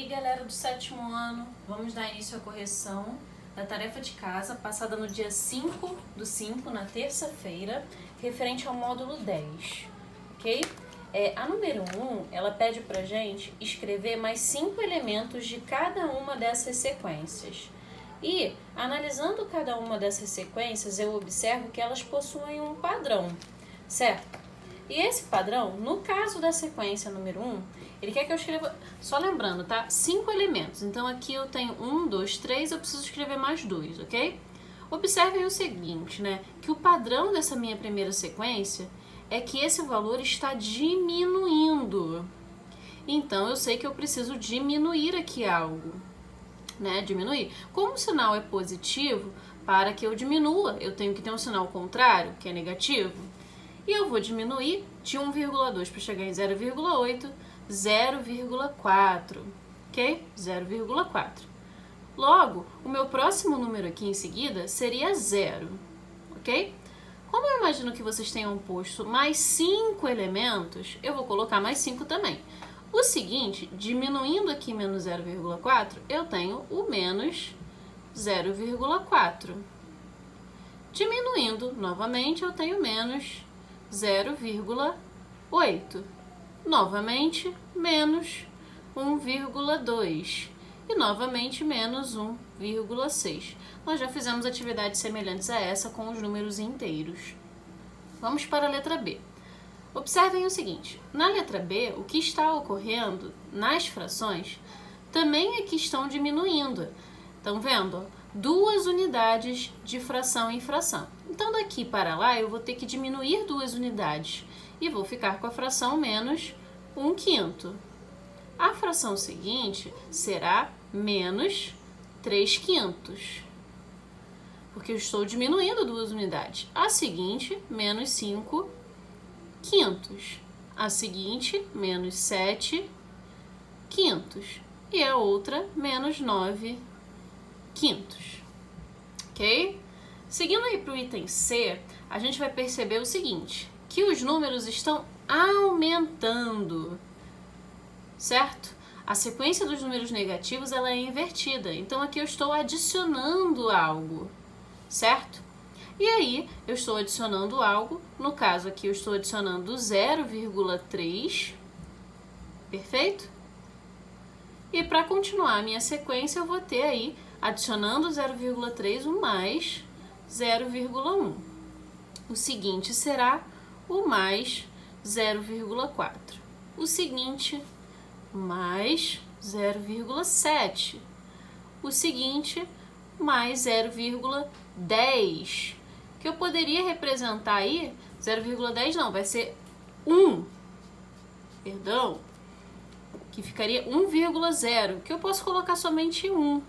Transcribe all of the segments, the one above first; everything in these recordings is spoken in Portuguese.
galera do 7º ano, vamos dar início à correção da tarefa de casa passada no dia 5/5, na terça-feira, referente ao módulo 10, ok? A número 1, ela pede pra gente escrever mais 5 elementos de cada uma dessas sequências. E, analisando cada uma dessas sequências, eu observo que elas possuem um padrão, certo? E esse padrão, no caso da sequência número 1, ele quer que eu escreva, só lembrando, tá? 5 elementos. Então, aqui eu tenho 1, 2, 3, eu preciso escrever mais 2, ok? Observem o seguinte, né? Que o padrão dessa minha primeira sequência é que esse valor está diminuindo. Então, eu sei que eu preciso diminuir aqui algo, né? Diminuir. Como o sinal é positivo, para que eu diminua, eu tenho que ter um sinal contrário, que é negativo. E eu vou diminuir de 1,2 para chegar em 0,8, 0,4, ok? 0,4. Logo, o meu próximo número aqui em seguida seria 0, ok? Como eu imagino que vocês tenham posto mais 5 elementos, eu vou colocar mais 5 também. O seguinte, diminuindo aqui menos 0,4, eu tenho o menos 0,4. Diminuindo novamente, eu tenho menos 0,8. Novamente, menos 1,2. E novamente, menos 1,6. Nós já fizemos atividades semelhantes a essa com os números inteiros. Vamos para a letra B. Observem o seguinte, na letra B, o que está ocorrendo nas frações também é que estão diminuindo. Estão vendo? 2 unidades de fração em fração. Então, daqui para lá, eu vou ter que diminuir 2 unidades e vou ficar com a fração menos 1/5. A fração seguinte será menos 3/5, porque eu estou diminuindo 2 unidades. A seguinte, menos 5/5. A seguinte, menos 7/5. E a outra, menos 9/5. Ok? Seguindo aí para o item C, a gente vai perceber o seguinte, que os números estão aumentando, certo? A sequência dos números negativos ela é invertida, então aqui eu estou adicionando algo, certo? E aí, eu estou adicionando algo, no caso aqui eu estou adicionando 0,3, perfeito? E para continuar a minha sequência, eu vou ter aí, adicionando 0,3, o mais 0,1. O seguinte será o mais 0,4. O seguinte, mais 0,7. O seguinte, mais 0,10. Que eu poderia representar aí, 0,10 não, vai ser 1. Perdão. Que ficaria 1,0, que eu posso colocar somente 1.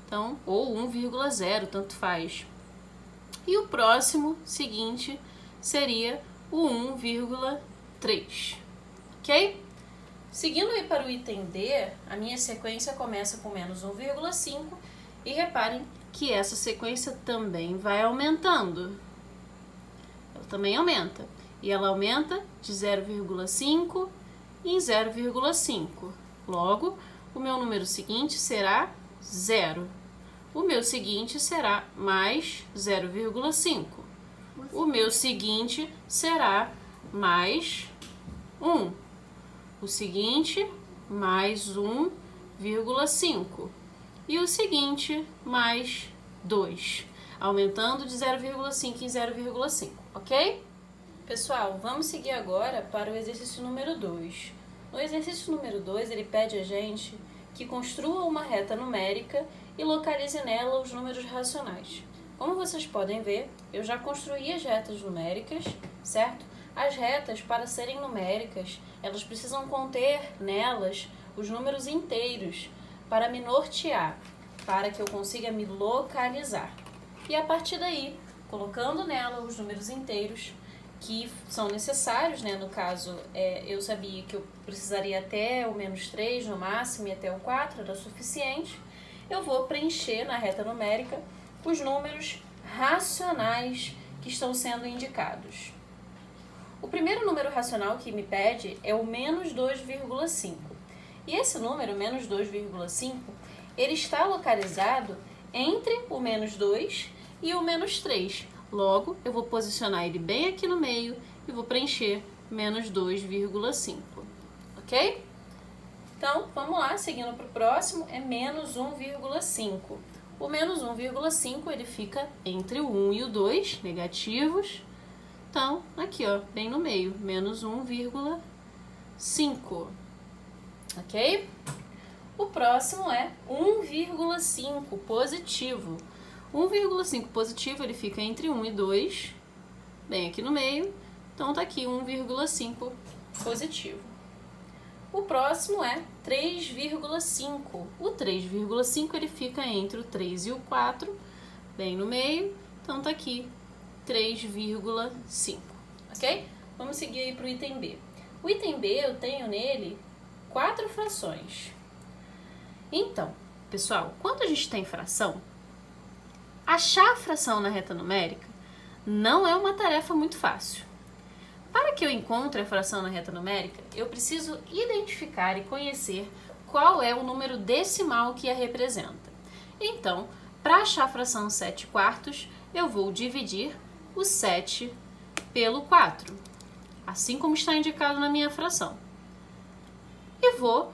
Então, ou 1,0, tanto faz. E o próximo, seguinte, seria o 1,3, ok? Seguindo aí para o item D, a minha sequência começa com menos 1,5 e reparem que essa sequência também vai aumentando. Ela também aumenta. E ela aumenta de 0,5 em 0,5. Logo, o meu número seguinte será 0. O meu seguinte será mais 0,5. O meu seguinte será mais 1. O seguinte, mais 1,5. E o seguinte, mais 2. Aumentando de 0,5 em 0,5, ok? Pessoal, vamos seguir agora para o exercício número 2. No exercício número 2, ele pede a gente que construa uma reta numérica e localize nela os números racionais. Como vocês podem ver, eu já construí as retas numéricas, certo? As retas, para serem numéricas, elas precisam conter nelas os números inteiros para me nortear, para que eu consiga me localizar. E a partir daí, colocando nela os números inteiros que são necessários, né? No caso, eu sabia que eu precisaria até o menos 3 no máximo e até o 4 era suficiente. Eu vou preencher na reta numérica os números racionais que estão sendo indicados. O primeiro número racional que me pede é o menos 2,5. E esse número, menos 2,5, ele está localizado entre o menos 2 e o menos 3. Logo, eu vou posicionar ele bem aqui no meio e vou preencher menos 2,5, ok? Então, vamos lá, seguindo para o próximo, é menos 1,5. O menos 1,5, ele fica entre o 1 e o 2, negativos. Então, aqui, ó, bem no meio, menos 1,5, ok? O próximo é 1,5 positivo. 1,5 positivo, ele fica entre 1 e 2, bem aqui no meio. Então, tá aqui 1,5 positivo. O próximo é 3,5. O 3,5 ele fica entre o 3 e o 4, bem no meio. Então, tá aqui 3,5, ok? Vamos seguir aí para o item B. O item B, eu tenho nele 4 frações. Então, pessoal, quando a gente tem fração, achar a fração na reta numérica não é uma tarefa muito fácil. Para que eu encontre a fração na reta numérica, eu preciso identificar e conhecer qual é o número decimal que a representa. Então, para achar a fração 7/4, eu vou dividir o 7 pelo 4, assim como está indicado na minha fração. E vou,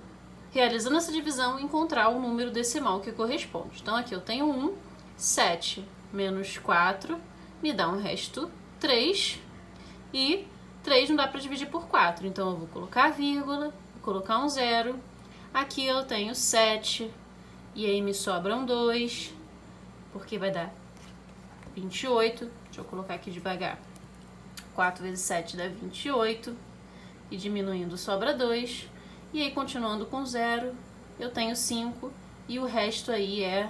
realizando essa divisão, encontrar o número decimal que corresponde. Então, aqui eu tenho 1, 7 menos 4 me dá um resto 3, e 3 não dá para dividir por 4, então eu vou colocar a vírgula, vou colocar um 0. Aqui eu tenho 7, e aí me sobram 2, porque vai dar 28. Deixa eu colocar aqui devagar. 4 vezes 7 dá 28, e diminuindo sobra 2. E aí, continuando com 0, eu tenho 5, e o resto aí é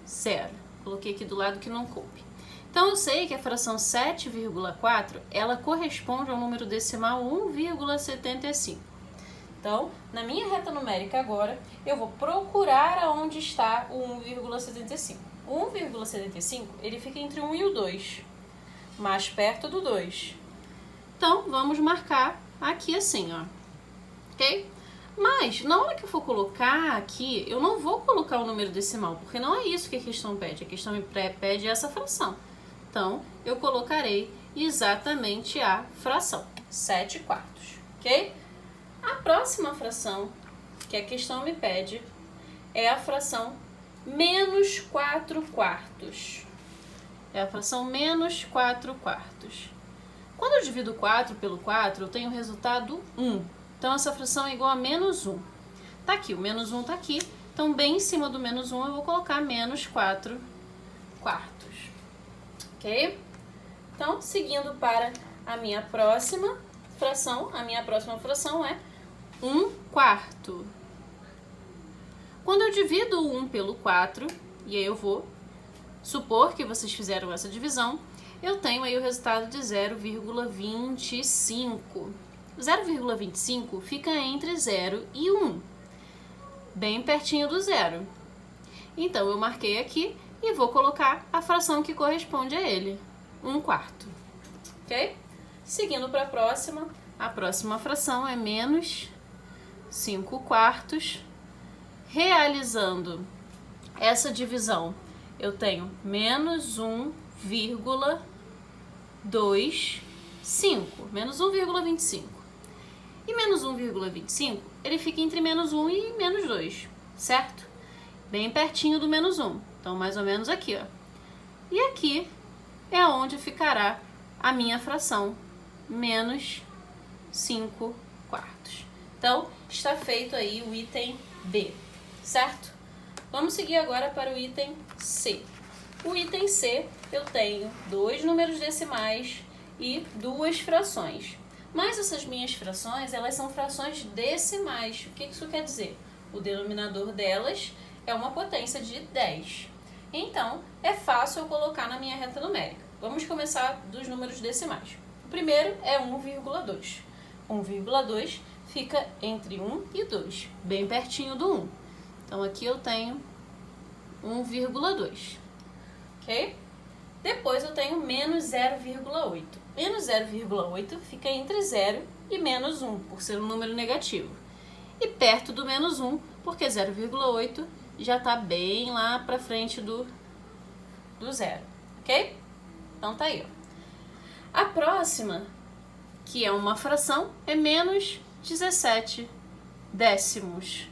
0. Coloquei aqui do lado que não coube. Então, eu sei que a fração 7,4, ela corresponde ao número decimal 1,75. Então, na minha reta numérica agora, eu vou procurar aonde está o 1,75. O 1,75, ele fica entre 1 e o 2, mais perto do 2. Então, vamos marcar aqui assim, ó. Ok? Mas, na hora que eu for colocar aqui, eu não vou colocar o número decimal, porque não é isso que a questão pede. A questão me pede essa fração. Então, eu colocarei exatamente a fração, 7/4, ok? A próxima fração que a questão me pede é a fração menos 4/4. É a fração menos 4/4. Quando eu divido 4 pelo 4, eu tenho o resultado 1. Então, essa fração é igual a menos 1. Tá aqui, o menos 1 tá aqui. Então, bem em cima do menos 1, eu vou colocar menos 4/4. Ok? Então, seguindo para a minha próxima fração, é 1/4. Quando eu divido o 1 pelo 4, e aí eu vou supor que vocês fizeram essa divisão, eu tenho aí o resultado de 0,25. 0,25 fica entre 0 e 1, bem pertinho do 0. Então, eu marquei aqui e vou colocar a fração que corresponde a ele, 1/4. Ok? Seguindo para a próxima fração é menos 5/4. Realizando essa divisão, eu tenho menos 1,25. Menos 1,25. E menos 1,25, ele fica entre menos 1 e menos 2, certo? Bem pertinho do menos 1. Então, mais ou menos aqui, ó. E aqui é onde ficará a minha fração, menos 5/4. Então, está feito aí o item B, certo? Vamos seguir agora para o item C. O item C, eu tenho 2 números decimais e 2 frações. Mas essas minhas frações, elas são frações decimais. O que isso quer dizer? O denominador delas é uma potência de 10. Então, é fácil eu colocar na minha reta numérica. Vamos começar dos números decimais. O primeiro é 1,2. 1,2 fica entre 1 e 2, bem pertinho do 1. Então, aqui eu tenho 1,2. Ok? Depois eu tenho menos 0,8. Menos 0,8 fica entre 0 e menos 1, por ser um número negativo. e perto do menos 1, porque 0,8 já está bem lá para frente do zero, ok? Então tá aí, ó. A próxima, que é uma fração, é menos 17 décimos.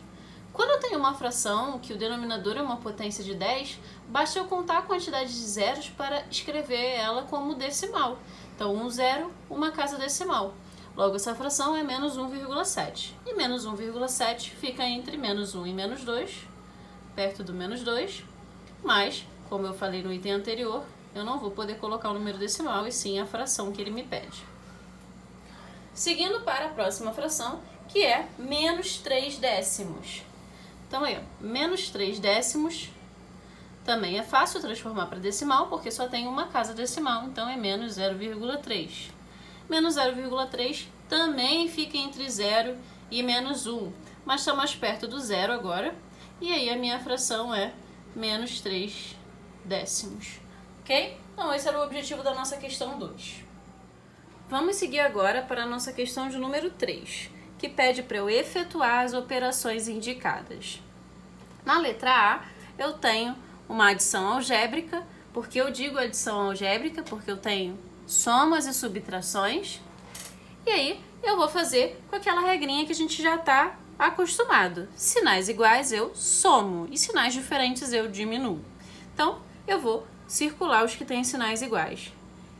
Quando eu tenho uma fração que o denominador é uma potência de 10, basta eu contar a quantidade de zeros para escrever ela como decimal. Então, um zero, uma casa decimal. Logo, essa fração é menos 1,7. E menos 1,7 fica entre menos 1 e menos 2, perto do menos 2. Mas, como eu falei no item anterior, eu não vou poder colocar o número decimal e sim a fração que ele me pede. Seguindo para a próxima fração, que é menos 3 décimos. Então aí, ó, menos 3 décimos também é fácil transformar para decimal, porque só tem uma casa decimal, então é menos 0,3. Menos 0,3 também fica entre 0 e menos 1, mas está mais perto do zero agora, e aí a minha fração é menos 3 décimos, ok? Então esse era o objetivo da nossa questão 2. Vamos seguir agora para a nossa questão de número 3, que pede para eu efetuar as operações indicadas. Na letra A, eu tenho uma adição algébrica, porque eu digo adição algébrica, porque eu tenho somas e subtrações, e aí eu vou fazer com aquela regrinha que a gente já está acostumado. Sinais iguais eu somo, e sinais diferentes eu diminuo. Então, eu vou circular os que têm sinais iguais.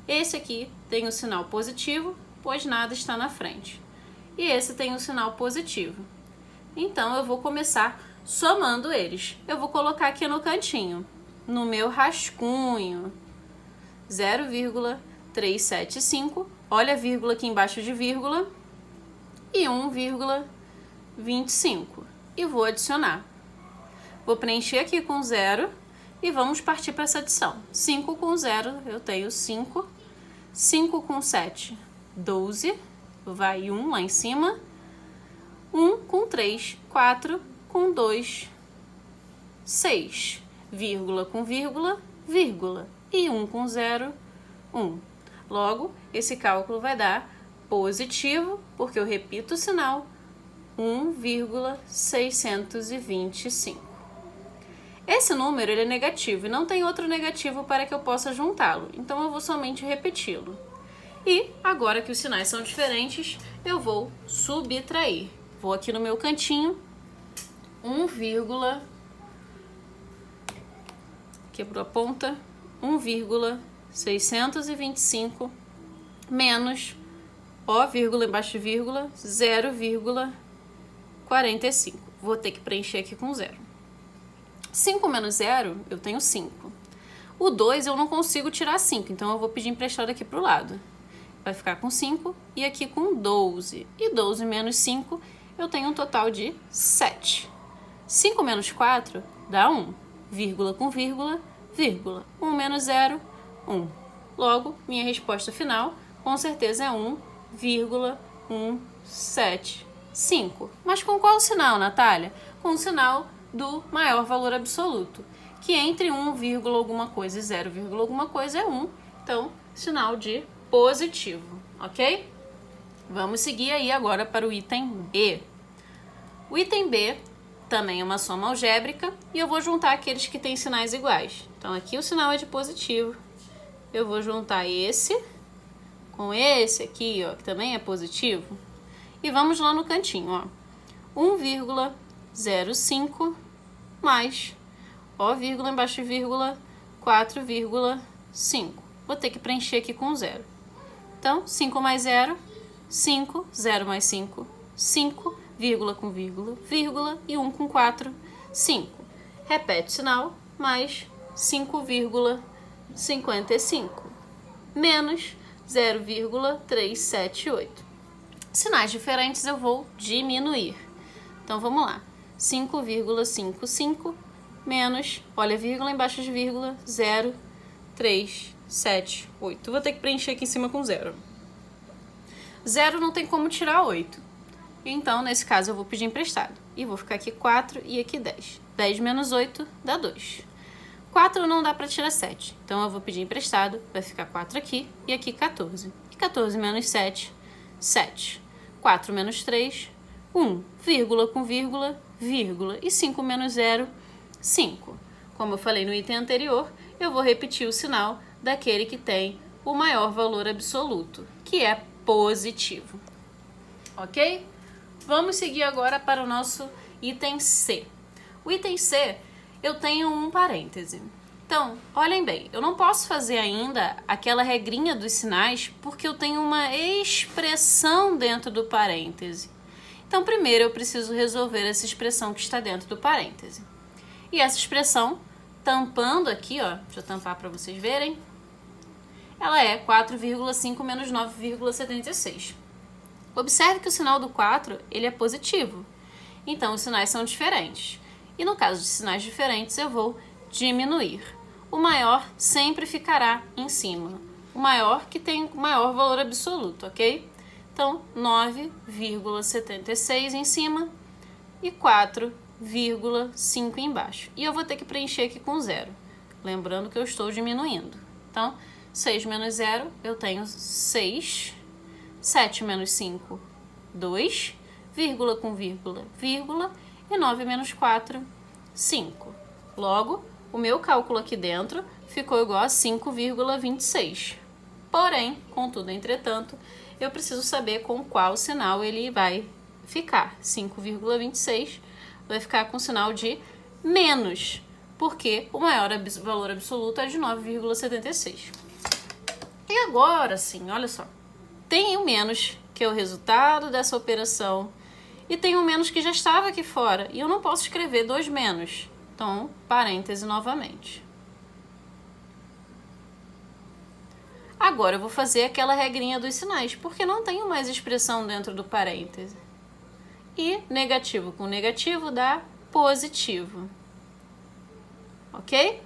Esse aqui tem o sinal positivo, pois nada está na frente. E esse tem o sinal positivo. Então, eu vou começar somando eles. Eu vou colocar aqui no cantinho, no meu rascunho, 0,375, olha a vírgula aqui embaixo de vírgula, e 1,25. E vou adicionar. Vou preencher aqui com 0 e vamos partir para essa adição. 5 com 0, eu tenho 5. 5 com 7, 12. Vai 1 lá em cima. 1 com 3, 4. Com 2, 6. Vírgula com vírgula, vírgula. E 1 com 0, 1. Logo, esse cálculo vai dar positivo, porque eu repito o sinal, 1,625. Esse número ele é negativo e não tem outro negativo para que eu possa juntá-lo, então eu vou somente repeti-lo. E agora que os sinais são diferentes, eu vou subtrair. Vou aqui no meu cantinho, 1,625 menos ó, vírgula embaixo de vírgula, 0,45. Vou ter que preencher aqui com 0. 5 menos 0, eu tenho 5. O 2 eu não consigo tirar 5, então eu vou pedir emprestado aqui para o lado. Vai ficar com 5 e aqui com 12. E 12 menos 5, eu tenho um total de 7. 5 menos 4 dá 1. Vírgula com vírgula, vírgula. 1 menos 0, 1. Logo, minha resposta final, com certeza, é 1,175. Mas com qual sinal, Natália? Com o sinal do maior valor absoluto, que entre 1, alguma coisa e 0, alguma coisa é 1. Então, sinal de positivo, ok? Vamos seguir aí agora para o item B. O item B também é uma soma algébrica e eu vou juntar aqueles que têm sinais iguais. Então, aqui o sinal é de positivo. Eu vou juntar esse com esse aqui, ó, que também é positivo. E vamos lá no cantinho, ó. 1,05 mais, ó, vírgula embaixo de vírgula, 4,5. Vou ter que preencher aqui com 0. Então, 5 mais 0, 5, 0 mais 5, 5, vírgula com vírgula, vírgula, e 1 com 4, 5. Repete o sinal, mais 5,55, menos 0,378. Sinais diferentes eu vou diminuir. Então, vamos lá. 5,55 menos, olha, vírgula embaixo de vírgula, 0,378. Vou ter que preencher aqui em cima com 0. 0 não tem como tirar 8. Então, nesse caso, eu vou pedir emprestado. E vou ficar aqui 4 e aqui 10. 10 menos 8 dá 2. 4 não dá para tirar 7. Então, eu vou pedir emprestado. Vai ficar 4 aqui e aqui 14. E 14 menos 7, 7. 4 menos 3, 1, vírgula com vírgula, vírgula. E 5 menos 0, 5. Como eu falei no item anterior, eu vou repetir o sinal daquele que tem o maior valor absoluto, que é positivo. Ok? Vamos seguir agora para o nosso item C. O item C, eu tenho um parêntese. Então, olhem bem, eu não posso fazer ainda aquela regrinha dos sinais porque eu tenho uma expressão dentro do parêntese. Então, primeiro eu preciso resolver essa expressão que está dentro do parêntese. E essa expressão, tampando aqui, ó, deixa eu tampar para vocês verem, ela é 4,5 menos 9,76. Observe que o sinal do 4, ele é positivo. Então, os sinais são diferentes. E no caso de sinais diferentes, eu vou diminuir. O maior sempre ficará em cima. O maior que tem o maior valor absoluto, ok? Então, 9,76 em cima e 4,5 embaixo. E eu vou ter que preencher aqui com 0. Lembrando que eu estou diminuindo. Então, 6 menos 0, eu tenho 6. 7 menos 5, 2. Vírgula com vírgula, vírgula. E 9 menos 4, 5. Logo, o meu cálculo aqui dentro ficou igual a 5,26. Porém, contudo, entretanto, eu preciso saber com qual sinal ele vai ficar. 5,26 vai ficar com o sinal de menos, porque o maior valor absoluto é de 9,76. E agora sim, olha só. Tem o menos, que é o resultado dessa operação, e tem o menos que já estava aqui fora, e eu não posso escrever 2 menos. Então, parêntese novamente. Agora eu vou fazer aquela regrinha dos sinais, porque não tenho mais expressão dentro do parêntese. E negativo com negativo dá positivo. Ok?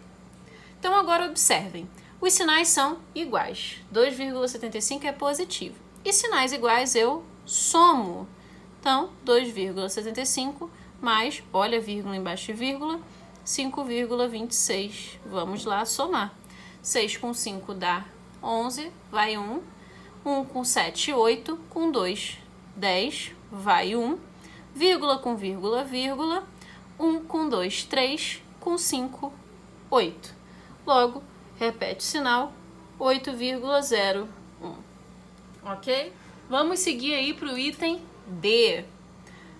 Então agora observem. Os sinais são iguais. 2,75 é positivo. E sinais iguais eu somo. Então, 2,75 mais, olha, vírgula embaixo de vírgula, 5,26. Vamos lá somar. 6 com 5 dá 11, vai 1. 1 com 7, 8. Com 2, 10, vai 1. Vírgula com vírgula, vírgula. 1 com 2, 3. Com 5, 8. Logo, repete o sinal, 8,01. Ok? Vamos seguir aí para o item D.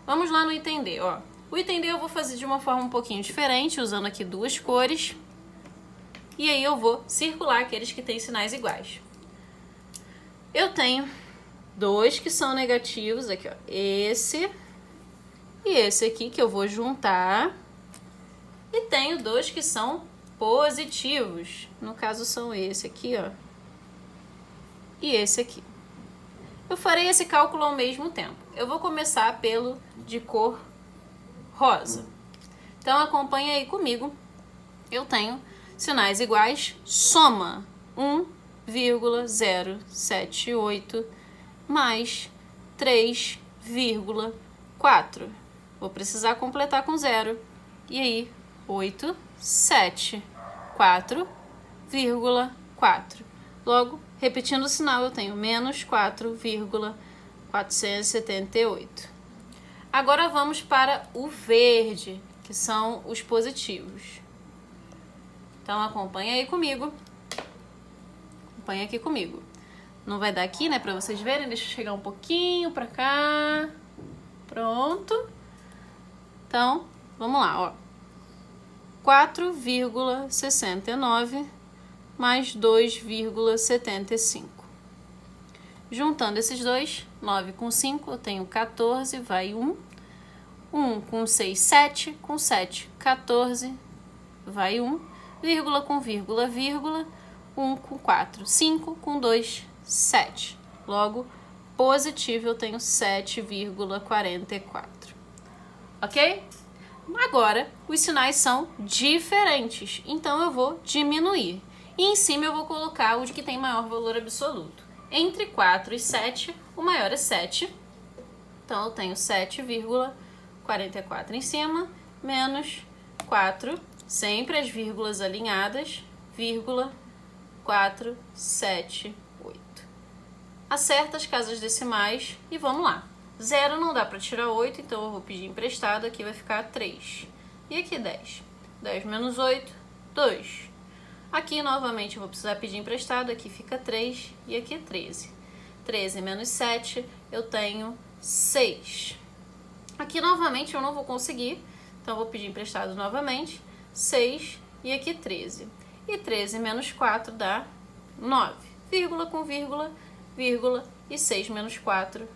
Vamos lá no item D, ó. O item D eu vou fazer de uma forma um pouquinho diferente, usando aqui 2 cores. E aí eu vou circular aqueles que têm sinais iguais. Eu tenho 2 que são negativos, aqui ó, esse e esse aqui que eu vou juntar. E tenho 2 que são positivos. No caso são esse aqui, ó, e esse aqui. Eu farei esse cálculo ao mesmo tempo. Eu vou começar pelo de cor rosa. Então acompanhe aí comigo. Eu tenho sinais iguais, soma 1,078 mais 3,4. Vou precisar completar com 0. E aí, 8, 7, 4,4. Logo, repetindo o sinal, eu tenho menos 4,478. Agora vamos para o verde, que são os positivos. Então, acompanha aí comigo. Acompanha aqui comigo. Não vai dar aqui, né, para vocês verem. Deixa eu chegar um pouquinho para cá. Pronto. Então, vamos lá, ó. 4,69 mais 2,75. Juntando esses dois, 9 com 5, eu tenho 14, vai 1. 1 com 6, 7. Com 7, 14, vai 1. Vírgula com vírgula, vírgula. 1 com 4, 5. Com 2, 7. Logo, positivo, eu tenho 7,44. Ok? Agora, os sinais são diferentes, então eu vou diminuir. E em cima eu vou colocar o de que tem maior valor absoluto. Entre 4 e 7, o maior é 7. Então, eu tenho 7,44 em cima, menos 4, sempre as vírgulas alinhadas, vírgula 478. Acerta as casas decimais e vamos lá. 0 não dá para tirar 8, então eu vou pedir emprestado, aqui vai ficar 3. E aqui 10. 10 menos 8, 2. Aqui novamente eu vou precisar pedir emprestado, aqui fica 3 e aqui 13. 13 menos 7, eu tenho 6. Aqui novamente eu não vou conseguir, então eu vou pedir emprestado novamente, 6 e aqui 13. E 13 menos 4 dá 9. Vírgula com vírgula, vírgula e 6 menos 4,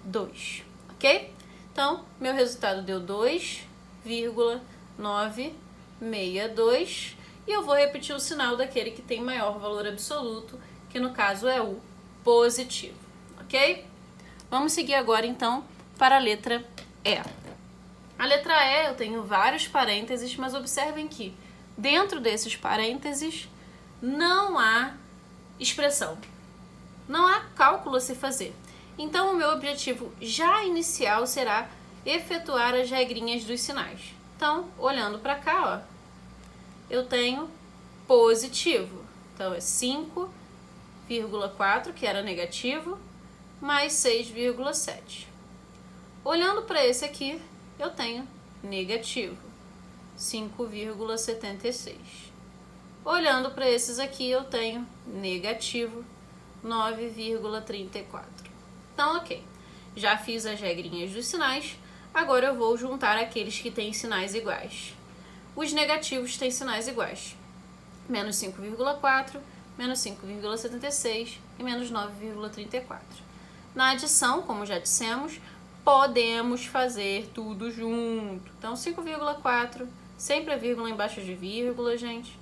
2. Ok? Então, meu resultado deu 2,962 e eu vou repetir o sinal daquele que tem maior valor absoluto, que no caso é o positivo. Ok? Vamos seguir agora então para a letra E. A letra E eu tenho vários parênteses, mas observem que dentro desses parênteses não há expressão, não há cálculo a se fazer. Então o meu objetivo já inicial será efetuar as regrinhas dos sinais. Então, olhando para cá, ó, eu tenho positivo. Então é 5,4, que era negativo, mais 6,7. Olhando para esse aqui, eu tenho negativo, 5,76. Olhando para esses aqui, eu tenho negativo, 9,34. Então, ok. Já fiz as regrinhas dos sinais, agora eu vou juntar aqueles que têm sinais iguais. Os negativos têm sinais iguais. Menos 5,4, menos 5,76 e menos 9,34. Na adição, como já dissemos, podemos fazer tudo junto. Então, 5,4, sempre a vírgula embaixo de vírgula, gente.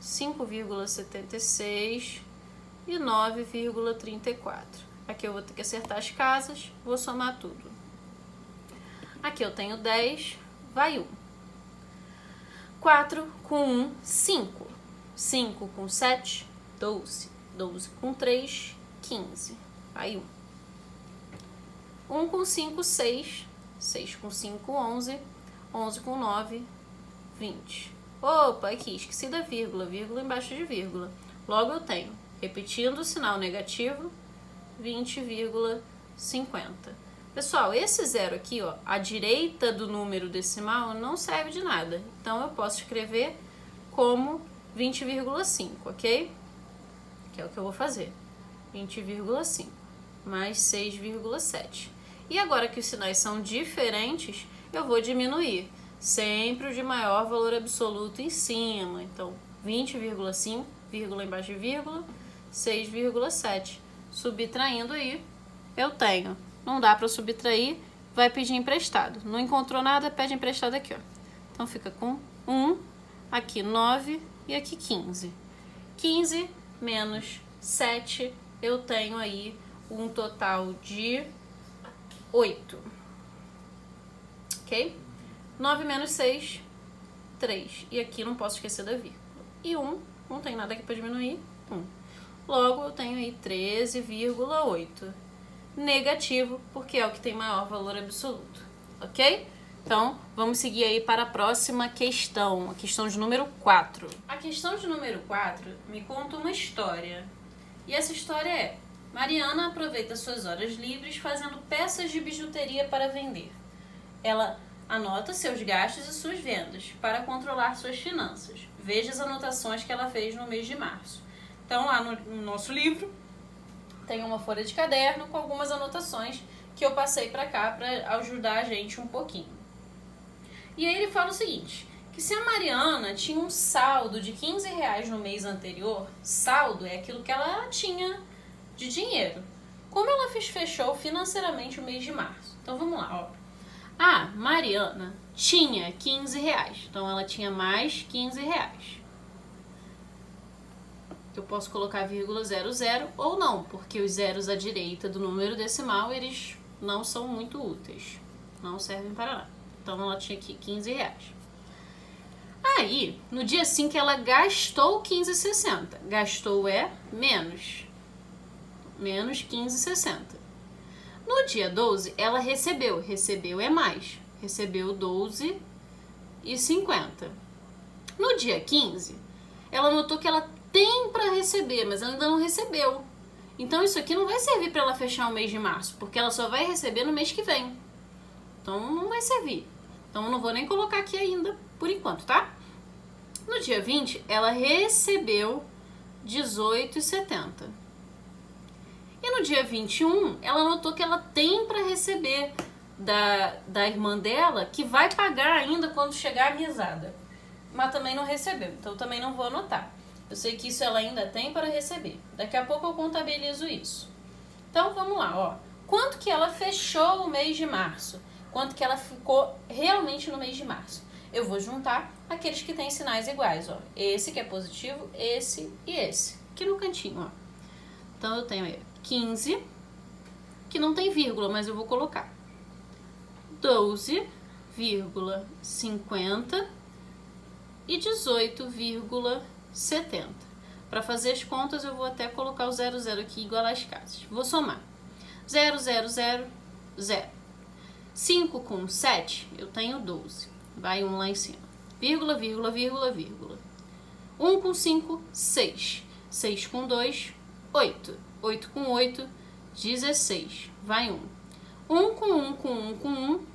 5,76 e 9,34. Aqui eu vou ter que acertar as casas, vou somar tudo. Aqui eu tenho 10, vai 1. 4 com 1, 5. 5 com 7, 12. 12 com 3, 15. Vai 1. 1 com 5, 6. 6 com 5, 11. 11 com 9, 20. Opa, aqui, esqueci da vírgula. Vírgula embaixo de vírgula. Logo eu tenho, repetindo o sinal negativo, 20,50. Pessoal, esse zero aqui, ó, à direita do número decimal não serve de nada. Então eu posso escrever como 20,5, ok? Que é o que eu vou fazer. 20,5 mais 6,7. E agora que os sinais são diferentes, eu vou diminuir. Sempre o de maior valor absoluto em cima. Então, 20,5, vírgula embaixo de vírgula, 6,7. Subtraindo aí, eu tenho. Não dá para subtrair, vai pedir emprestado. Não encontrou nada, pede emprestado aqui, ó. Então fica com 1, aqui 9 e aqui 15. 15 menos 7, eu tenho aí um total de 8. Ok? 9 menos 6, 3. E aqui não posso esquecer da vírgula. E 1, não tem nada aqui para diminuir, 1. Logo, eu tenho aí 13,8. Negativo, porque é o que tem maior valor absoluto, ok? Então, vamos seguir aí para a próxima questão, a questão de número 4. A questão de número 4 me conta uma história. E essa história é: Mariana aproveita suas horas livres fazendo peças de bijuteria para vender. Ela anota seus gastos e suas vendas para controlar suas finanças. Veja as anotações que ela fez no mês de março. Então, lá no nosso livro, tem uma folha de caderno com algumas anotações que eu passei para cá para ajudar a gente um pouquinho. E aí ele fala o seguinte, que se a Mariana tinha um saldo de R$15 no mês anterior, saldo é aquilo que ela tinha de dinheiro. Como ela fechou financeiramente o mês de março? Então vamos lá, ó. A Mariana tinha R$15, então ela tinha mais R$15. Eu posso colocar vírgula 00 ou não, porque os zeros à direita do número decimal, eles não são muito úteis, não servem para nada. Então ela tinha aqui R$15. Aí, no dia 5 ela gastou 15,60. Gastou é menos 15,60. No dia 12 ela recebeu é mais, recebeu 12,50. No dia 15 ela notou que ela tem para receber, mas ela ainda não recebeu. Então isso aqui não vai servir para ela fechar o mês de março, porque ela só vai receber no mês que vem. Então não vai servir. Então eu não vou nem colocar aqui ainda, por enquanto, tá? No dia 20, ela recebeu R$18,70. E no dia 21, ela notou que ela tem para receber da irmã dela, que vai pagar ainda quando chegar a mesada. Mas também não recebeu, então também não vou anotar. Eu sei que isso ela ainda tem para receber. Daqui a pouco eu contabilizo isso. Então vamos lá, ó. Quanto que ela fechou o mês de março? Quanto que ela ficou realmente no mês de março? Eu vou juntar aqueles que têm sinais iguais, ó. Esse que é positivo, esse e esse. Aqui no cantinho, ó. Então eu tenho aí 15, que não tem vírgula, mas eu vou colocar. 12,50 e 18,70. Para fazer as contas, eu vou até colocar o 00 aqui igual às casas. Vou somar. 0, 0, 0, 0. 5 com 7, eu tenho 12. Vai 1 lá em cima. Vírgula, vírgula, vírgula, vírgula. 1 com 5, 6. 6 com 2, 8. 8 com 8, 16. Vai 1. 1 com 1 com 1 com 1,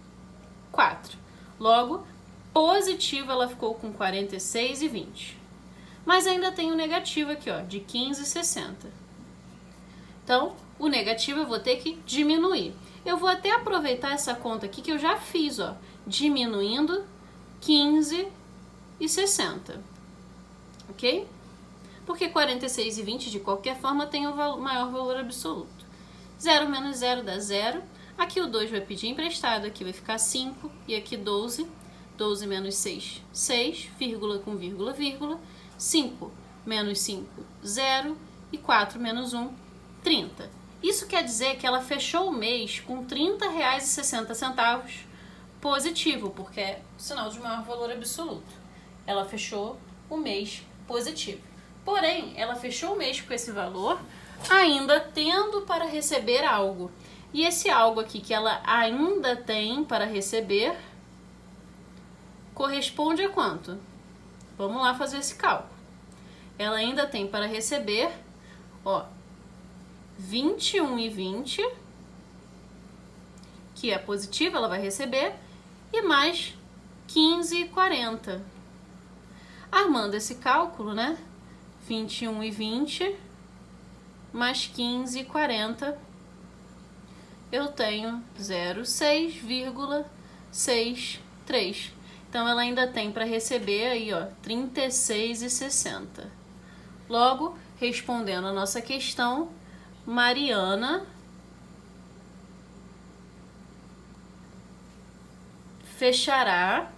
4. Logo, positivo ela ficou com 46,20. Mas ainda tem o negativo aqui, ó, de 15,60. Então, o negativo eu vou ter que diminuir. Eu vou até aproveitar essa conta aqui que eu já fiz, ó, diminuindo 15,60. Ok? Porque 46,20 de qualquer forma tem o maior valor absoluto. 0 menos 0 dá 0. Aqui o 2 vai pedir emprestado, aqui vai ficar 5 e aqui 12. 12 menos 6, 6, vírgula com vírgula, vírgula. 5 menos 5, 0 e 4 menos 1, 30. Isso quer dizer que ela fechou o mês com R$30,60 positivo, porque é sinal de maior valor absoluto. Ela fechou o mês positivo. Porém, ela fechou o mês com esse valor, ainda tendo para receber algo. E esse algo aqui que ela ainda tem para receber corresponde a quanto? Vamos lá fazer esse cálculo. Ela ainda tem para receber, ó, 21,20, que é positivo, ela vai receber, e mais 15,40. Armando esse cálculo, né? 21,20 mais 15,40, eu tenho 0,663. Então, ela ainda tem para receber aí, ó, 36,60. Logo, respondendo a nossa questão, Mariana fechará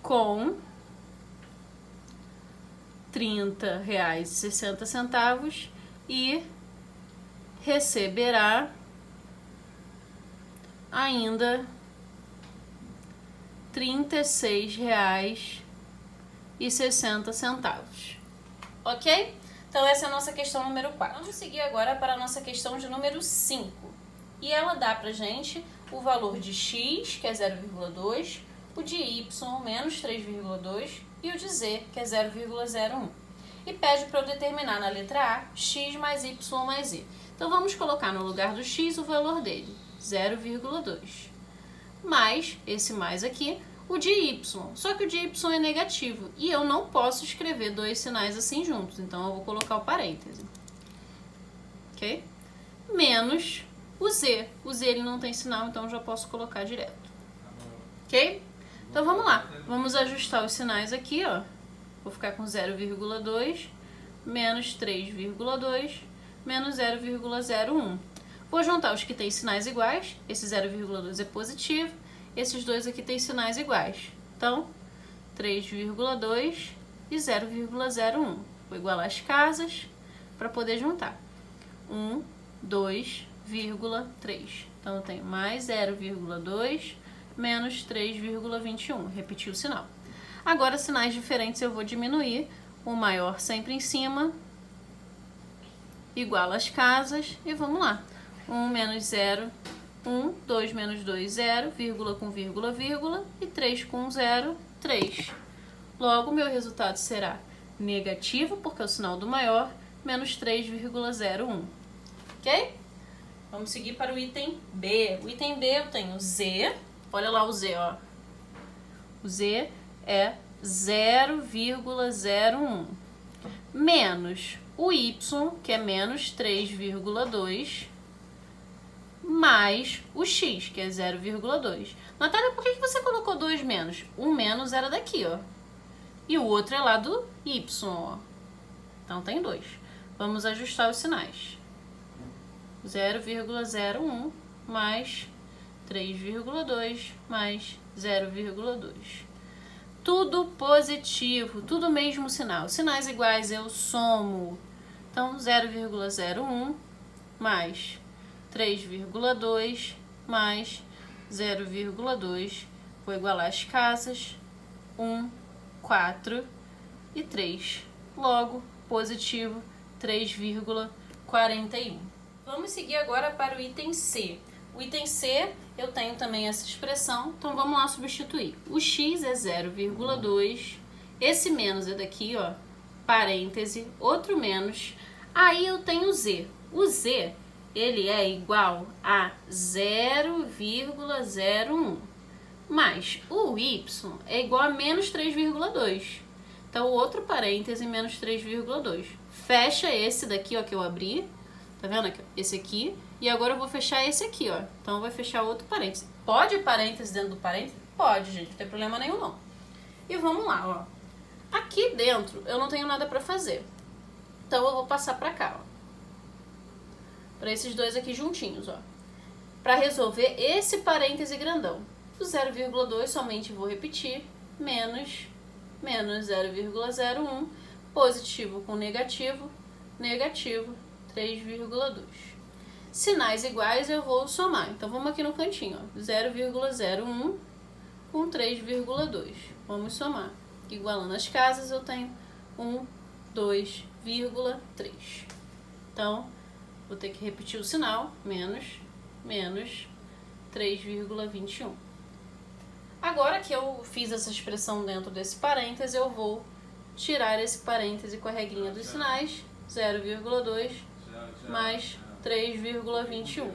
com R$30,60 e receberá ainda R$36,60. Ok? Então essa é a nossa questão número 4. Vamos seguir agora para a nossa questão de número 5. E ela dá pra gente o valor de x, que é 0,2, o de y, menos 3,2, e o de z, que é 0,01. E pede para eu determinar na letra A, x mais y mais z. Então vamos colocar no lugar do x o valor dele, 0,2. Mais, esse mais aqui, o de y. Só que o de y é negativo, e eu não posso escrever dois sinais assim juntos, então eu vou colocar o parêntese. Ok? Menos o z. O z ele não tem sinal, então eu já posso colocar direto. Ok? Então vamos lá. Vamos ajustar os sinais aqui, ó. Vou ficar com 0,2 menos 3,2 menos 0,01. Vou juntar os que têm sinais iguais. Esse 0,2 é positivo. Esses dois aqui têm sinais iguais. Então, 3,2 e 0,01. Vou igualar as casas para poder juntar. 1, 2,3. Então, eu tenho mais 0,2 menos 3,21. Repetir o sinal. Agora, sinais diferentes eu vou diminuir. O maior sempre em cima. Iguala as casas. E vamos lá. 1 menos 0, 1. 2 menos 2, 0. Vírgula com vírgula, vírgula. E 3 com 0, 3. Logo, meu resultado será negativo, porque é o sinal do maior. menos 3,01. Ok? Vamos seguir para o item B. O item B eu tenho Z. Olha lá o Z, ó. O Z é 0,01. Menos o Y, que é menos 3,2. Mais o X, que é 0,2. Natália, por que você colocou 2 menos? O menos era daqui, ó. E o outro é lá do Y, ó. Então tem 2. Vamos ajustar os sinais. 0,01 mais 3,2 mais 0,2. Tudo positivo, tudo mesmo sinal. Sinais iguais eu somo. Então, 0,01 mais 3,2 mais 0,2. Vou igualar as casas. 1, 4 e 3. Logo, positivo 3,41. Vamos seguir agora para o item C. O item C, eu tenho também essa expressão, então vamos lá substituir. O x é 0,2, esse menos é daqui, ó, parêntese, outro menos. Aí eu tenho o z. O z, ele é igual a 0,01. Mas o y é igual a menos 3,2. Então, o outro parêntese, menos 3,2. Fecha esse daqui, ó, que eu abri. Tá vendo aqui? Esse aqui. E agora eu vou fechar esse aqui, ó. Então, vai fechar outro parêntese. Pode parêntese dentro do parêntese? Pode, gente. Não tem problema nenhum, não. E vamos lá, ó. Aqui dentro, eu não tenho nada pra fazer. Então, eu vou passar pra cá, ó. Pra esses dois aqui juntinhos, ó. Pra resolver esse parêntese grandão. O 0,2 somente vou repetir. Menos 0,01. Positivo com negativo. Negativo 3,2. Sinais iguais eu vou somar. Então, vamos aqui no cantinho, ó. 0,01 com 3,2. Vamos somar. Igualando as casas, eu tenho 1, 2,3. Então, vou ter que repetir o sinal. Menos 3,21. Agora que eu fiz essa expressão dentro desse parêntese, eu vou tirar esse parêntese com a regrinha dos sinais. 0,2 mais 3,21.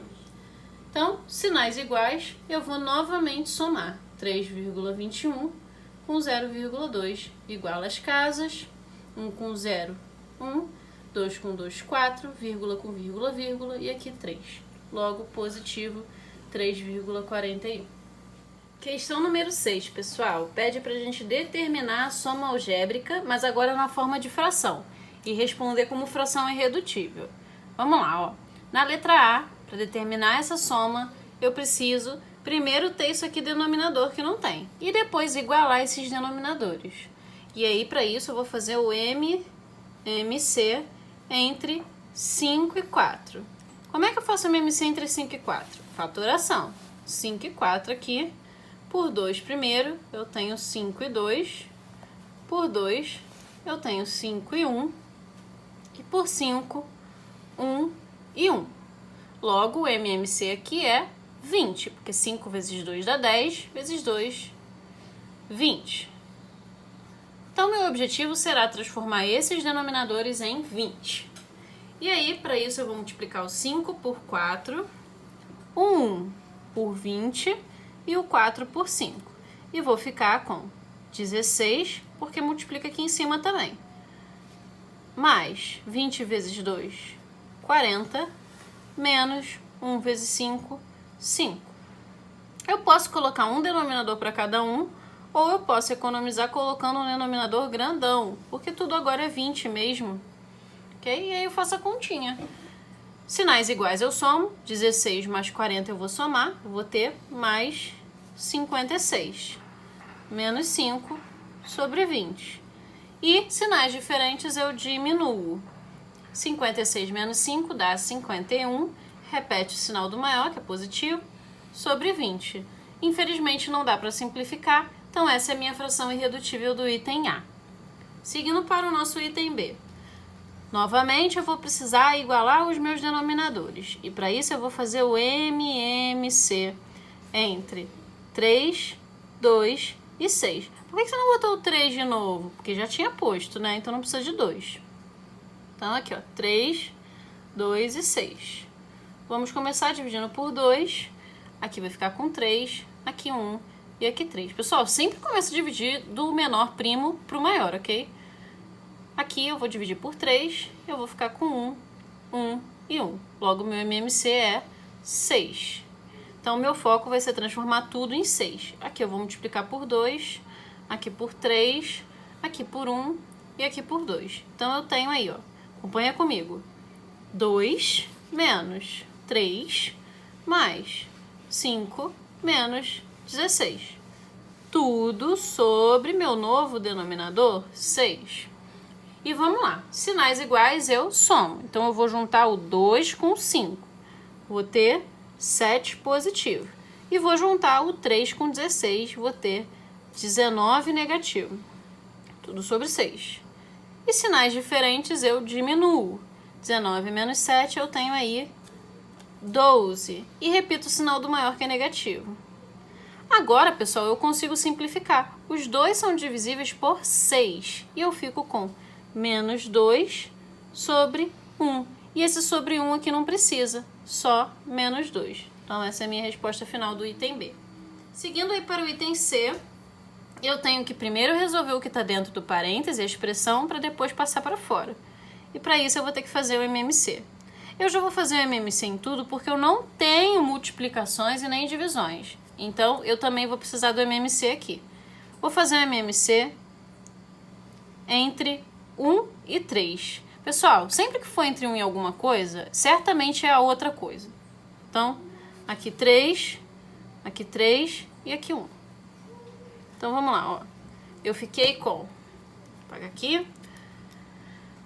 Então, sinais iguais, eu vou novamente somar 3,21 com 0,2 igual às casas, 1 com 0, 1, 2 com 2, 4, vírgula com vírgula, vírgula, e aqui 3. Logo, positivo 3,41. Questão número 6, pessoal, pede para a gente determinar a soma algébrica, mas agora na forma de fração, e responder como fração irredutível. Vamos lá, ó. Na letra A, para determinar essa soma, eu preciso primeiro ter isso aqui denominador que não tem, e depois igualar esses denominadores. E aí, para isso, eu vou fazer o MC entre 5 e 4. Como é que eu faço o MC entre 5 e 4? Fatoração. 5 e 4 aqui. Por 2 primeiro, eu tenho 5 e 2. Por 2, eu tenho 5 e 1. E por 5, 1 e 1. Logo, o MMC aqui é 20, porque 5 vezes 2 dá 10, vezes 2, 20. Então, meu objetivo será transformar esses denominadores em 20. E aí, para isso, eu vou multiplicar o 5 por 4, o 1 por 20 e o 4 por 5. E vou ficar com 16, porque multiplica aqui em cima também. Mais 20 vezes 2, 40, menos 1 vezes 5, 5. Eu posso colocar um denominador para cada um, ou eu posso economizar colocando um denominador grandão, porque tudo agora é 20 mesmo. Ok? E aí eu faço a continha. Sinais iguais eu somo, 16 mais 40 eu vou somar, eu vou ter mais 56, menos 5 sobre 20. E sinais diferentes eu diminuo. 56 menos 5 dá 51, repete o sinal do maior, que é positivo, sobre 20. Infelizmente não dá para simplificar, então essa é a minha fração irredutível do item A. Seguindo para o nosso item B. Novamente eu vou precisar igualar os meus denominadores, e para isso eu vou fazer o MMC entre 3, 2 e 6. Por que você não botou o 3 de novo? Porque já tinha posto, né? Então não precisa de 2. Então, aqui, ó, 3, 2 e 6. Vamos começar dividindo por 2. Aqui vai ficar com 3, aqui 1 e aqui 3. Pessoal, sempre começa a dividir do menor primo para o maior, ok? Aqui eu vou dividir por 3, eu vou ficar com 1, 1 e 1. Logo, meu MMC é 6. Então, o meu foco vai ser transformar tudo em 6. Aqui eu vou multiplicar por 2, aqui por 3, aqui por 1 e aqui por 2. Então, eu tenho aí, ó, acompanha comigo, 2 menos 3 mais 5 menos 16. Tudo sobre meu novo denominador, 6. E vamos lá, sinais iguais eu somo. Então, eu vou juntar o 2 com o 5. Vou ter 7 positivo. E vou juntar o 3 com 16, vou ter 19 negativo. Tudo sobre 6. E sinais diferentes eu diminuo. 19 menos 7 eu tenho aí 12. E repito o sinal do maior que é negativo. Agora, pessoal, eu consigo simplificar. Os dois são divisíveis por 6. E eu fico com menos 2 sobre 1. E esse sobre 1 aqui não precisa, só menos 2. Então, essa é a minha resposta final do item B. Seguindo aí para o item C, eu tenho que primeiro resolver o que está dentro do parêntese, a expressão, para depois passar para fora. E para isso eu vou ter que fazer o MMC. Eu já vou fazer o MMC em tudo porque eu não tenho multiplicações e nem divisões. Então, eu também vou precisar do MMC aqui. Vou fazer o MMC entre 1 e 3. Pessoal, sempre que for entre 1 e alguma coisa, certamente é a outra coisa. Então, aqui 3 e aqui 1. Então, vamos lá, ó. Eu fiquei com, paga aqui,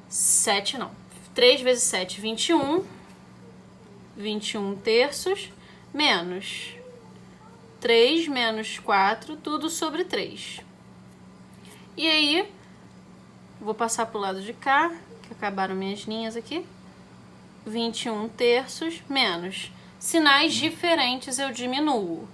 7 não, 3 vezes 7, 21, 21 terços, menos 3 menos 4, tudo sobre 3. E aí, vou passar para o lado de cá, que acabaram minhas linhas aqui. 21 terços menos. Sinais diferentes eu diminuo.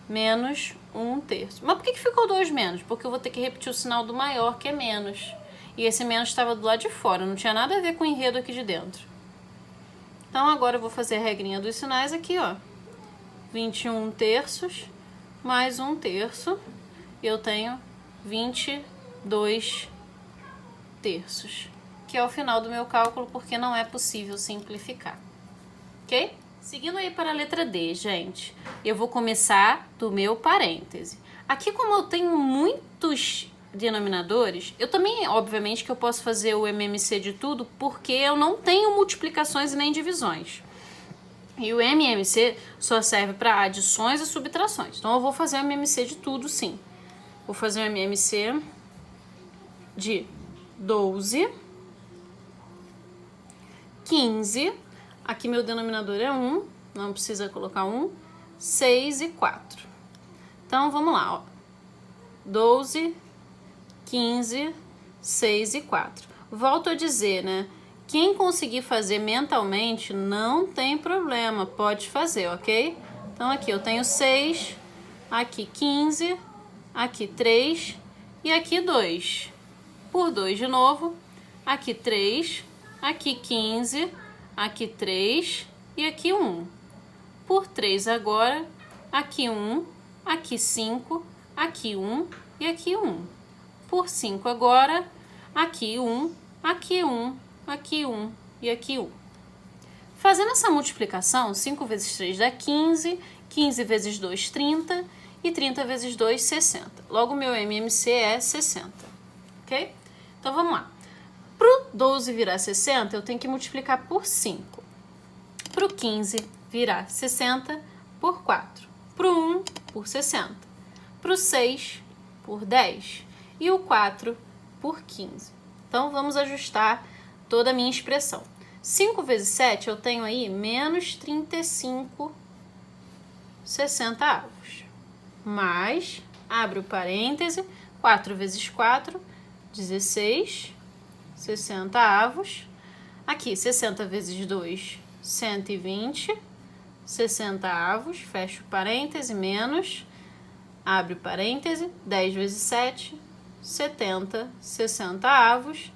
Menos 1 terço. Mas por que ficou 2 menos? Porque eu vou ter que repetir o sinal do maior, que é menos. E esse menos estava do lado de fora, não tinha nada a ver com o enredo aqui de dentro. Então, agora eu vou fazer a regrinha dos sinais aqui, ó. 21 terços mais 1 terço. Eu tenho 22 terços, que é o final do meu cálculo, porque não é possível simplificar. Ok? Seguindo aí para a letra D, gente, eu vou começar do meu parêntese. Aqui, como eu tenho muitos denominadores, eu também, obviamente, que eu posso fazer o MMC de tudo, porque eu não tenho multiplicações e nem divisões. E o MMC só serve para adições e subtrações. Então, eu vou fazer o MMC de tudo, sim. Vou fazer o MMC de 12, 15, aqui meu denominador é 1, não precisa colocar 1, 6 e 4. Então, vamos lá, ó. 12, 15, 6 e 4. Volto a dizer, né? Quem conseguir fazer mentalmente, não tem problema, pode fazer, ok? Então, aqui eu tenho 6, aqui 15, aqui 3 e aqui 2. Por 2 de novo, aqui 3, aqui 15, aqui 3 e aqui 1. Por 3 agora, aqui 1, aqui 5, aqui 1 e aqui 1. Por 5 agora, aqui 1, aqui 1, aqui 1 e aqui 1. Fazendo essa multiplicação, 5 vezes 3 dá 15, 15 vezes 2, 30 e 30 vezes 2, 60. Logo, meu MMC é 60, ok? Então, vamos lá. Para o 12 virar 60, eu tenho que multiplicar por 5. Para o 15 virar 60, por 4. Para o 1, por 60. Para o 6, por 10. E o 4, por 15. Então, vamos ajustar toda a minha expressão. 5 vezes 7, eu tenho aí menos 35 60avos. Mais, abre o parêntese, 4 vezes 4, 16 60avos. Aqui, 60 vezes 2, 120 60avos. Fecha o parêntese, menos, abre o parêntese, 10 vezes 7, 70 60avos.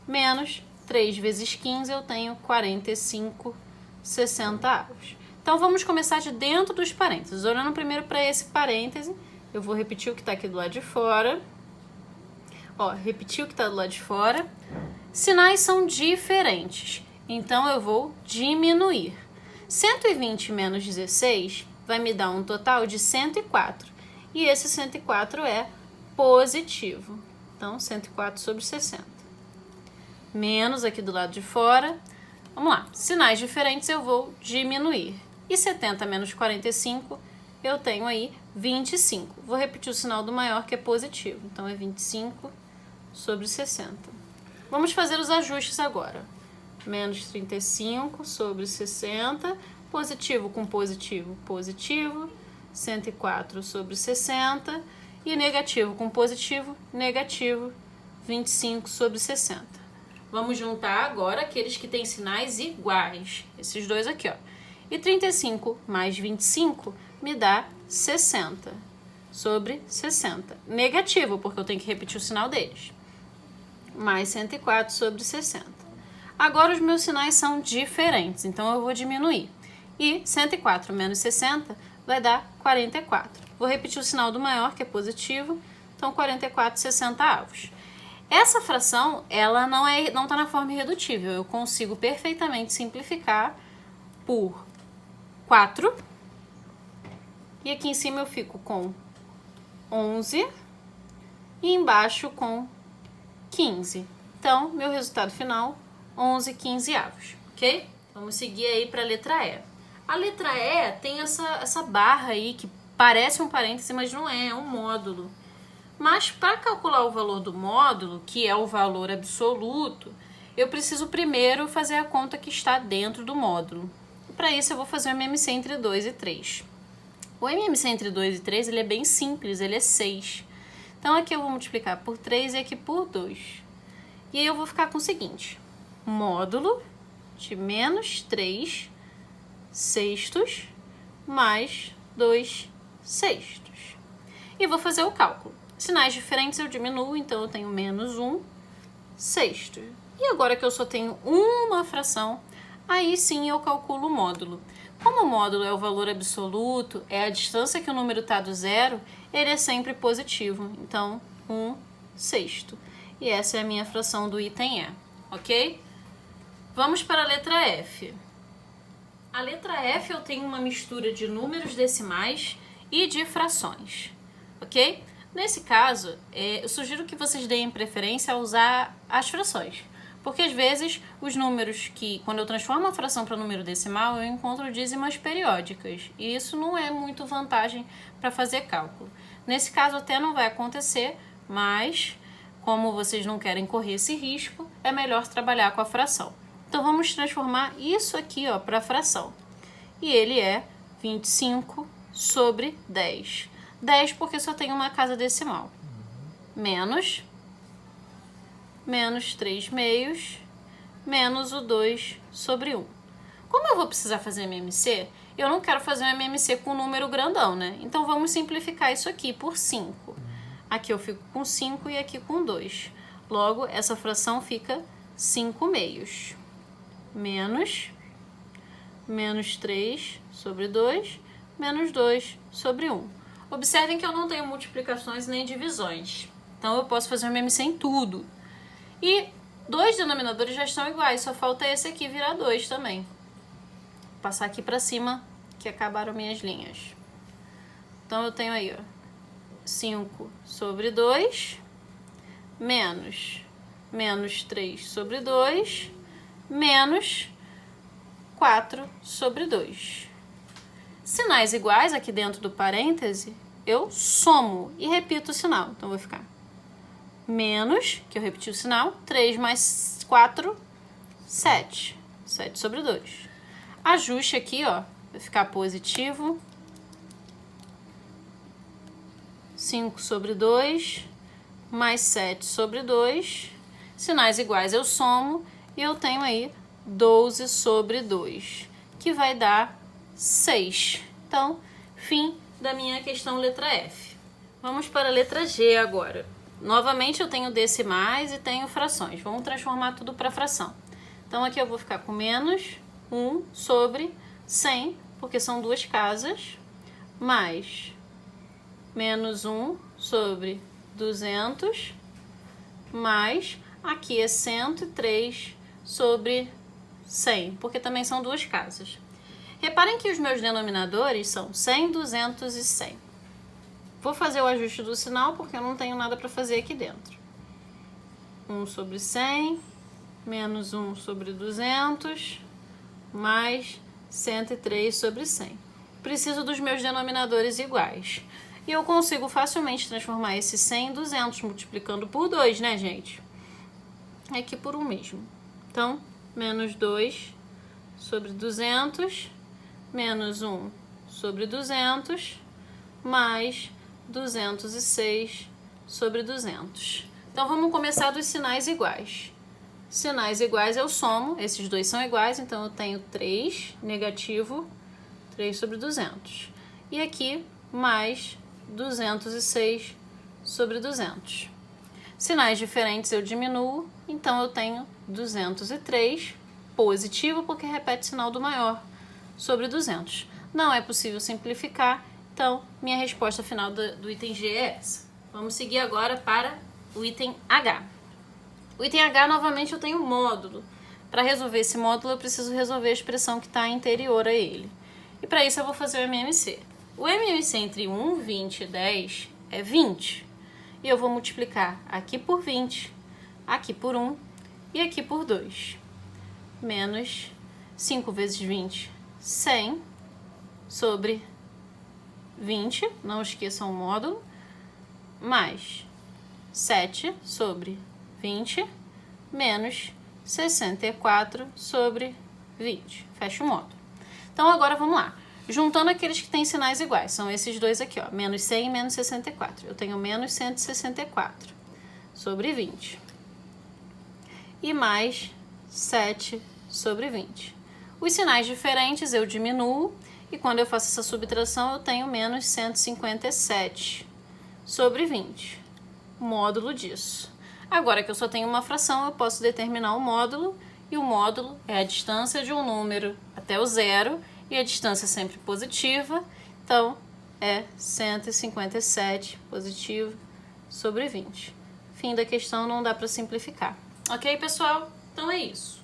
menos 3 vezes 15, eu tenho 45 60avos. Então, vamos começar de dentro dos parênteses. Olhando primeiro para esse parêntese, eu vou repetir o que está aqui do lado de fora. Ó, repetir o que está do lado de fora. Sinais são diferentes, então eu vou diminuir. 120 menos 16 vai me dar um total de 104. E esse 104 é positivo. Então, 104 sobre 60. Menos aqui do lado de fora. Vamos lá. Sinais diferentes eu vou diminuir. E 70 menos 45, eu tenho aí 25. Vou repetir o sinal do maior, que é positivo. Então, é 25 sobre 60. Vamos fazer os ajustes agora. Menos 35 sobre 60. Positivo com positivo, positivo. 104 sobre 60. E negativo com positivo, negativo. 25 sobre 60. Vamos juntar agora aqueles que têm sinais iguais. Esses dois aqui, ó. E 35 mais 25 me dá 60 sobre 60. Negativo, porque eu tenho que repetir o sinal deles. Mais 104 sobre 60. Agora os meus sinais são diferentes, então eu vou diminuir. E 104 menos 60 vai dar 44. Vou repetir o sinal do maior, que é positivo, então 44 60avos. Essa fração, ela não está na forma irredutível. Eu consigo perfeitamente simplificar por 4. E aqui em cima eu fico com 11 e embaixo com 15. Então, meu resultado final, 11 15avos, ok? Vamos seguir aí para a letra E. A letra E tem essa barra aí que parece um parêntese, mas não é, é um módulo. Mas para calcular o valor do módulo, que é o valor absoluto, eu preciso primeiro fazer a conta que está dentro do módulo. Para isso eu vou fazer o MMC entre 2 e 3. O MMC entre 2 e 3 ele é bem simples, ele é 6. Então aqui eu vou multiplicar por 3 e aqui por 2. E aí eu vou ficar com o seguinte: módulo de menos 3 sextos mais 2 sextos. E vou fazer o cálculo. Sinais diferentes eu diminuo, então eu tenho menos 1 sexto. E agora que eu só tenho uma fração, aí sim eu calculo o módulo. Como o módulo é o valor absoluto, é a distância que o número está do zero, ele é sempre positivo. Então, 1 sexto. E essa é a minha fração do item E, ok? Vamos para a letra F. A letra F eu tenho uma mistura de números decimais e de frações, ok? Nesse caso, eu sugiro que vocês deem preferência a usar as frações, porque às vezes os números que, quando eu transformo a fração para número decimal, eu encontro dízimas periódicas, e isso não é muito vantagem para fazer cálculo. Nesse caso até não vai acontecer, mas como vocês não querem correr esse risco, é melhor trabalhar com a fração. Então vamos transformar isso aqui para fração, e ele é 25 sobre 10. 10 porque só tem uma casa decimal. Menos 3 meios, menos o 2 sobre 1. Como eu vou precisar fazer MMC, eu não quero fazer um MMC com um número grandão, né? Então vamos simplificar isso aqui por 5. Aqui eu fico com 5 e aqui com 2. Logo, essa fração fica 5 meios. Menos 3 sobre 2, menos 2 sobre 1. Observem que eu não tenho multiplicações nem divisões. Então, eu posso fazer um MMC em tudo. E dois denominadores já estão iguais, só falta esse aqui virar 2 também. Vou passar aqui para cima, que acabaram minhas linhas. Então, eu tenho aí, 5 sobre 2, menos 3 sobre 2, menos 4 sobre 2. Sinais iguais aqui dentro do parêntese, eu somo e repito o sinal. Então, vai ficar menos, que eu repeti o sinal, 3 mais 4, 7. 7 sobre 2. Ajuste aqui, vai ficar positivo. 5 sobre 2, mais 7 sobre 2. Sinais iguais eu somo e eu tenho aí 12 sobre 2, que vai dar 6. Então, fim da minha questão letra F. Vamos para a letra G agora. Novamente eu tenho decimais e tenho frações. Vamos transformar tudo para fração. Então aqui eu vou ficar com menos 1 sobre 100, porque são duas casas, mais menos 1 sobre 200, mais aqui é 103 sobre 100, porque também são duas casas. Reparem que os meus denominadores são 100, 200 e 100. Vou fazer o ajuste do sinal porque eu não tenho nada para fazer aqui dentro. 1 sobre 100, menos 1 sobre 200, mais 103 sobre 100. Preciso dos meus denominadores iguais. E eu consigo facilmente transformar esse 100 em 200, multiplicando por 2, né, gente? É aqui por 1 mesmo. Então, menos 2 sobre 200, menos 1 sobre 200, mais 206 sobre 200. Então, vamos começar dos sinais iguais. Sinais iguais eu somo, esses dois são iguais, então eu tenho 3, negativo, 3 sobre 200. E aqui, mais 206 sobre 200. Sinais diferentes eu diminuo, então eu tenho 203, positivo, porque repete o sinal do maior, sobre 200. Não é possível simplificar, então minha resposta final do item G é essa. Vamos seguir agora para o item H. O item H, novamente, eu tenho módulo. Para resolver esse módulo, eu preciso resolver a expressão que está anterior a ele. E para isso eu vou fazer o MMC. O MMC entre 1, 20 e 10 é 20. E eu vou multiplicar aqui por 20, aqui por 1 e aqui por 2. Menos 5 vezes 20, 100 sobre 20, não esqueçam o módulo, mais 7 sobre 20, menos 64 sobre 20. Fecha o módulo. Então, agora vamos lá. Juntando aqueles que têm sinais iguais, são esses dois aqui, ó, menos 100 e menos 64. Eu tenho menos 164 sobre 20. E mais 7 sobre 20. Os sinais diferentes eu diminuo, e quando eu faço essa subtração, eu tenho menos 157 sobre 20. Módulo disso. Agora que eu só tenho uma fração, eu posso determinar o módulo, e o módulo é a distância de um número até o zero, e a distância é sempre positiva, então é 157 positivo sobre 20. Fim da questão, não dá para simplificar. Ok, pessoal? Então é isso.